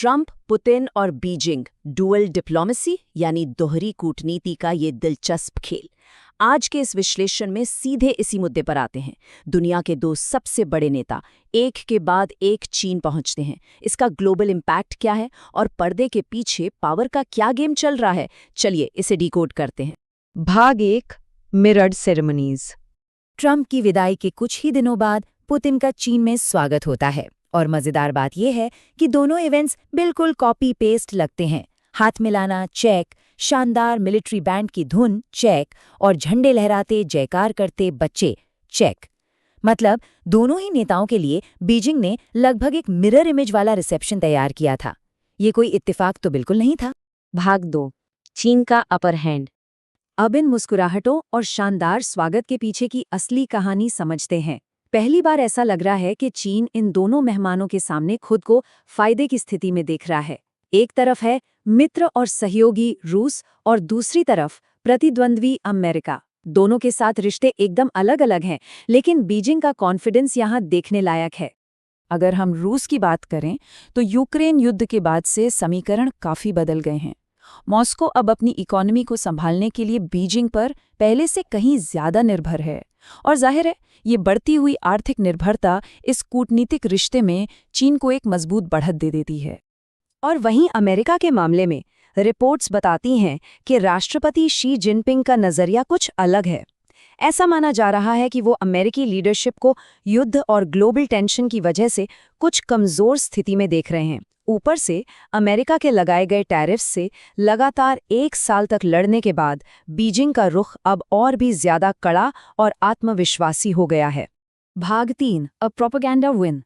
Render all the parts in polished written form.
Trump, Putin और Beijing dual diplomacy यानी दोहरी कूटनीति का ये दिलचस्प खेल। आज के इस विश्लेषण में सीधे इसी मुद्दे पर आते हैं। दुनिया के दो सबसे बड़े नेता एक के बाद एक चीन पहुंचते हैं। इसका ग्लोबल इम्पैक्ट क्या है और पर्दे के पीछे पावर का क्या गेम चल रहा है? चलिए इसे डिकोड करते हैं। भाग 1 मिरर्ड सेरेमनीज। ट्रंप की विदाई के कुछ ही दिनों बाद पुतिन का चीन में स्वागत होता है और मजेदार बात यह है कि दोनों इवेंट्स बिल्कुल कॉपी पेस्ट लगते हैं। हाथ मिलाना चेक, शानदार मिलिट्री बैंड की धुन चेक और झंडे लहराते जयकार करते बच्चे चेक। मतलब दोनों ही नेताओं के लिए बीजिंग ने लगभग एक मिरर इमेज वाला रिसेप्शन तैयार किया था। ये कोई इत्तेफाक तो बिल्कुल नहीं था। भाग 2 चीन का अपर हैंड। अब इन मुस्कुराहटों और शानदार स्वागत के पीछे की असली कहानी समझते हैं। पहली बार ऐसा लग रहा है कि चीन इन दोनों मेहमानों के सामने खुद को फायदे की स्थिति में देख रहा है। एक तरफ है मित्र और सहयोगी रूस और दूसरी तरफ प्रतिद्वंद्वी अमेरिका। दोनों के साथ रिश्ते एकदम अलग-अलग हैं, लेकिन बीजिंग का कॉन्फिडेंस यहाँ देखने लायक है। अगर हम रूस की बात करें तो यूक्रेन युद्ध के बाद से समीकरण काफी बदल गए हैं। मॉस्को अब अपनी इकोनॉमी को संभालने के लिए बीजिंग पर पहले से कहीं ज्यादा निर्भर है और जाहिर है ये बढ़ती हुई आर्थिक निर्भरता इस कूटनीतिक रिश्ते में चीन को एक मजबूत बढ़त दे देती है। और वहीं अमेरिका के मामले में रिपोर्ट्स बताती हैं कि राष्ट्रपति शी जिनपिंग का नजरिया कुछ अलग है। ऐसा माना जा रहा है कि वो अमेरिकी लीडरशिप को युद्ध और ग्लोबल टेंशन की वजह से कुछ कमजोर स्थिति में देख रहे हैं। ऊपर से अमेरिका के लगाए गए टैरिफ्स से लगातार 1 साल तक लड़ने के बाद बीजिंग का रुख अब और भी ज्यादा कड़ा और आत्मविश्वासी हो गया है। भाग 3 अ प्रोपेगेंडा विन।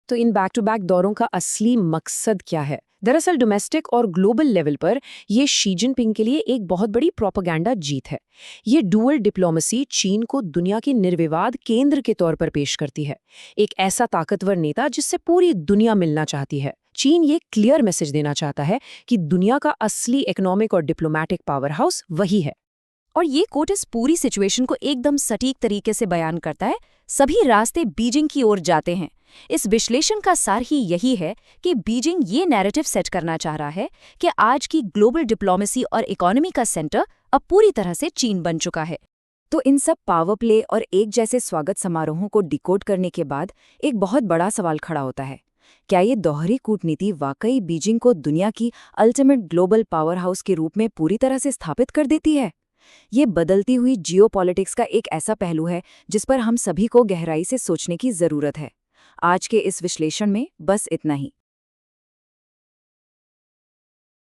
तो इन बैक टू बैक दौरों का असली मकसद क्या है? दरअसल डोमेस्टिक और ग्लोबल लेवल पर ये शी जिनपिंग के लिए एक बहुत बड़ी प्रोपेगेंडा जीत है। ये डुअल डिप्लोमेसी चीन को दुनिया के निर्विवाद केंद्र के तौर पर पेश करती है, एक ऐसा ताकतवर नेता जिससे पूरी दुनिया मिलना चाहती है। चीन ये क्लियर मैसेज देना चाहता है कि दुनिया का असली इकोनॉमिक और डिप्लोमैटिक पावर हाउस वही है। और ये कोट इस पूरी सिचुएशन को एकदम सटीक तरीके से बयान करता है। सभी रास्ते बीजिंग की ओर जाते हैं। इस विश्लेषण का सार ही यही है कि बीजिंग ये नैरेटिव सेट करना चाह रहा है कि आज की ग्लोबल डिप्लोमेसी और इकोनॉमी का सेंटर अब पूरी तरह से चीन बन चुका है। तो इन सब पावर प्ले और एक जैसे स्वागत समारोहों को डिकोड करने के बाद एक बहुत बड़ा सवाल खड़ा होता है। क्या ये दोहरी कूटनीति वाकई बीजिंग को दुनिया की अल्टीमेट ग्लोबल पावर हाउस के रूप में पूरी तरह से स्थापित कर देती है? ये बदलती हुई जियोपॉलिटिक्स का एक ऐसा पहलू है जिस पर हम सभी को गहराई से सोचने की जरूरत है। आज के इस विश्लेषण में बस इतना ही।